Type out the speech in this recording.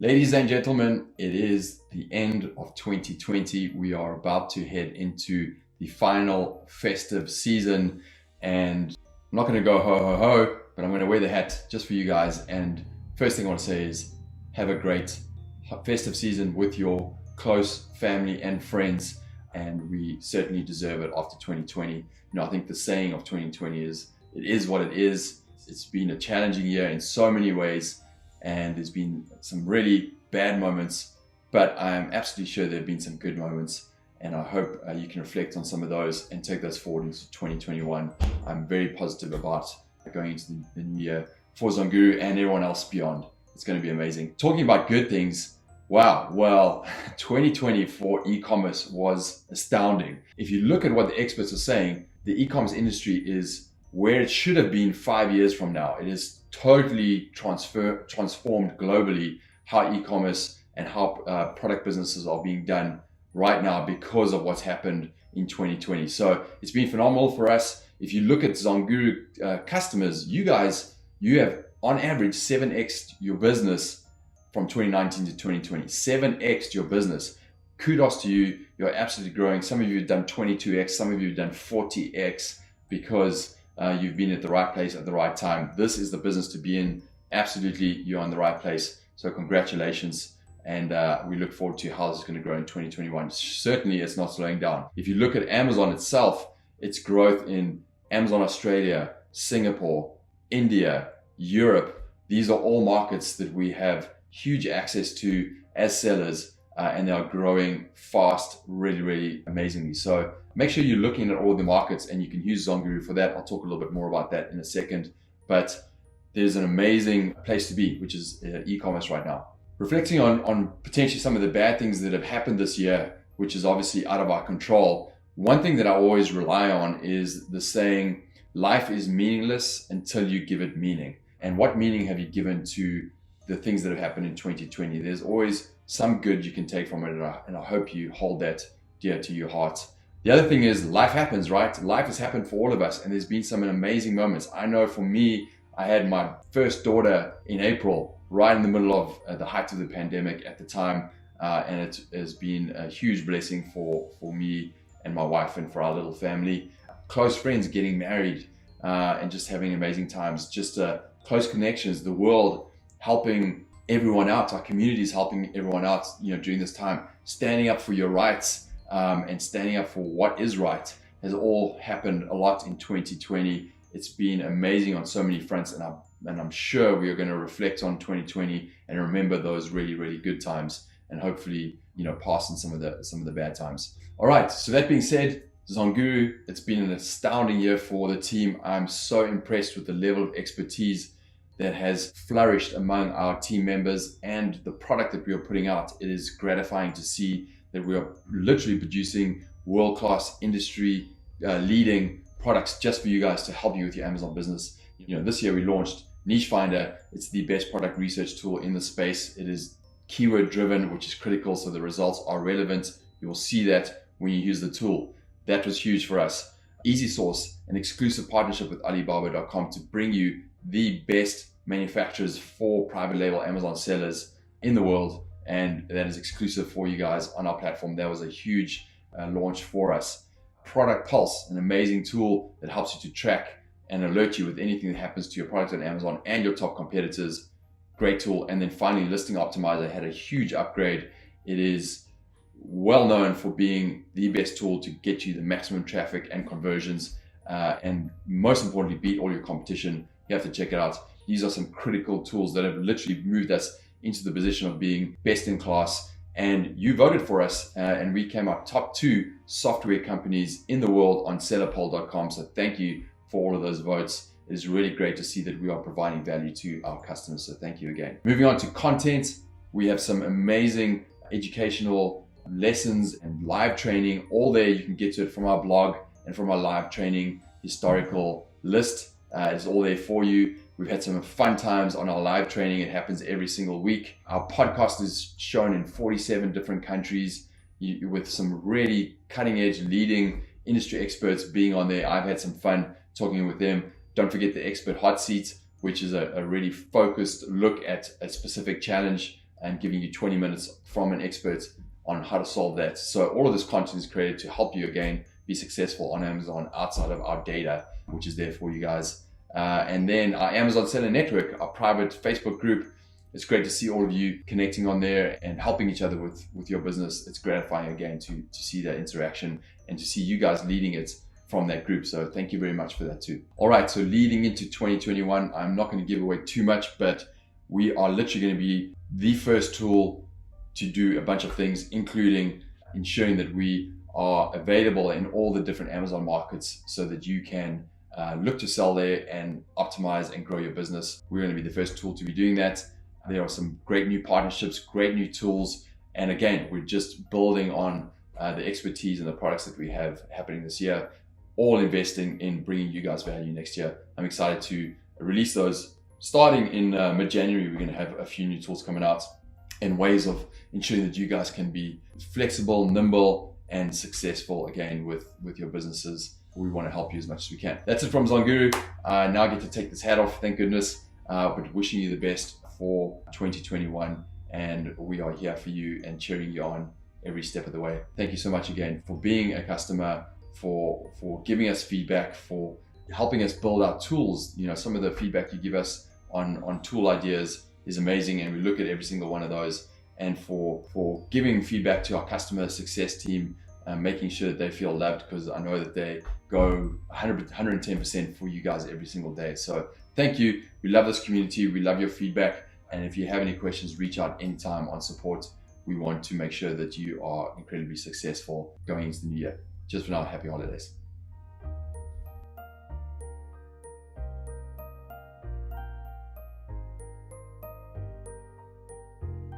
Ladies and gentlemen, it is the end of 2020. We are about to head into the final festive season, and I'm not going to go ho ho ho, but I'm going to wear the hat just for you guys. And first thing I want to say is have a great festive season with your close family and friends, and we certainly deserve it after 2020. I think the saying of 2020 is, it is what it is. It's been a challenging year in so many ways, and there's been some really bad moments, but I'm absolutely sure there have been some good moments, and I hope you can reflect on some of those and take those forward into 2021. I'm very positive about going into the new year for ZonGuru and everyone else beyond. It's going to be amazing. Talking about good things, wow, well, 2020 for e-commerce was astounding. If you look at what the experts are saying, the e-commerce industry is where it should have been 5 years from now. It is totally transformed globally how e-commerce and how product businesses are being done right now because of what's happened in 2020. So it's been phenomenal for us. If you look at ZonGuru customers, you have on average 7x your business from 2019 to 2020. 7x your business. Kudos to you. You're absolutely growing. Some of you have done 22x, some of you have done 40x because you've been at the right place at the right time. This is the business to be in. Absolutely, you're in the right place. So congratulations. And we look forward to how this is going to grow in 2021. Certainly, it's not slowing down. If you look at Amazon itself, its growth in Amazon Australia, Singapore, India, Europe, these are all markets that we have huge access to as sellers, and they are growing fast, really, really amazingly. So make sure you're looking at all the markets, and you can use ZonGuru for that. I'll talk a little bit more about that in a second. But there's an amazing place to be, which is e-commerce right now. Reflecting on potentially some of the bad things that have happened this year, which is obviously out of our control. One thing that I always rely on is the saying, life is meaningless until you give it meaning. And what meaning have you given to the things that have happened in 2020? There's always some good you can take from it, and I hope you hold that dear to your heart. The other thing is life happens, right? Life has happened for all of us, and there's been some amazing moments. I know for me, I had my first daughter in April, right in the middle of the height of the pandemic at the time, and it has been a huge blessing for me and my wife and for our little family. Close friends getting married and just having amazing times, just close connections, the world helping everyone out, our communities helping everyone out, during this time, standing up for your rights and standing up for what is right has all happened a lot in 2020. It's been amazing on so many fronts, and I'm sure we are going to reflect on 2020 and remember those really, really good times, and hopefully, pass on some of the bad times. All right. So that being said, ZonGuru, it's been an astounding year for the team. I'm so impressed with the level of expertise that has flourished among our team members and the product that we are putting out. It is gratifying to see that we are literally producing world-class industry leading products just for you guys to help you with your Amazon business. This year we launched Niche Finder. It's the best product research tool in the space. It is keyword driven, which is critical, so the results are relevant. You will see that when you use the tool. That was huge for us. Easy Source, an exclusive partnership with Alibaba.com to bring you the best manufacturers for private label Amazon sellers in the world, and that is exclusive for you guys on our platform. That was a huge launch for us. Product Pulse, an amazing tool that helps you to track and alert you with anything that happens to your product on Amazon and your top competitors. Great tool. And then finally, Listing Optimizer had a huge upgrade. It is well known for being the best tool to get you the maximum traffic and conversions, and most importantly, beat all your competition. You have to check it out. These are some critical tools that have literally moved us into the position of being best in class. And you voted for us, and we came up top 2 software companies in the world on sellerpoll.com. So thank you for all of those votes. It is really great to see that we are providing value to our customers. So thank you again. Moving on to content, we have some amazing educational lessons and live training all there. You can get to it from our blog and from our live training historical list. It's all there for you. We've had some fun times on our live training. It happens every single week. Our podcast is shown in 47 different countries with some really cutting edge leading industry experts being on there. I've had some fun talking with them. Don't forget the expert hot seat, which is a really focused look at a specific challenge and giving you 20 minutes from an expert on how to solve that. So all of this content is created to help you again be successful on Amazon outside of our data, which is there for you guys. And then our Amazon Seller Network, our private Facebook group. It's great to see all of you connecting on there and helping each other with your business. It's gratifying again to see that interaction and to see you guys leading it from that group. So thank you very much for that too. All right, so leading into 2021, I'm not going to give away too much, but we are literally going to be the first tool to do a bunch of things, including ensuring that we are available in all the different Amazon markets so that you can look to sell there and optimize and grow your business. We're going to be the first tool to be doing that. There are some great new partnerships, great new tools. And again, we're just building on the expertise and the products that we have happening this year, all investing in bringing you guys value next year. I'm excited to release those. Starting in mid-January, we're going to have a few new tools coming out and ways of ensuring that you guys can be flexible, nimble, and successful again with your businesses. We want to help you as much as we can. That's it from ZonGuru. I now get to take this hat off, thank goodness, but wishing you the best for 2021. And we are here for you and cheering you on every step of the way. Thank you so much again for being a customer, for giving us feedback, for helping us build our tools. You know, some of the feedback you give us on tool ideas is amazing, and we look at every single one of those. And for giving feedback to our customer success team, making sure that they feel loved, because I know that they go 110% for you guys every single day. So thank you. We love this community. We love your feedback. And if you have any questions, reach out anytime on support. We want to make sure that you are incredibly successful going into the new year. Just for now, happy holidays.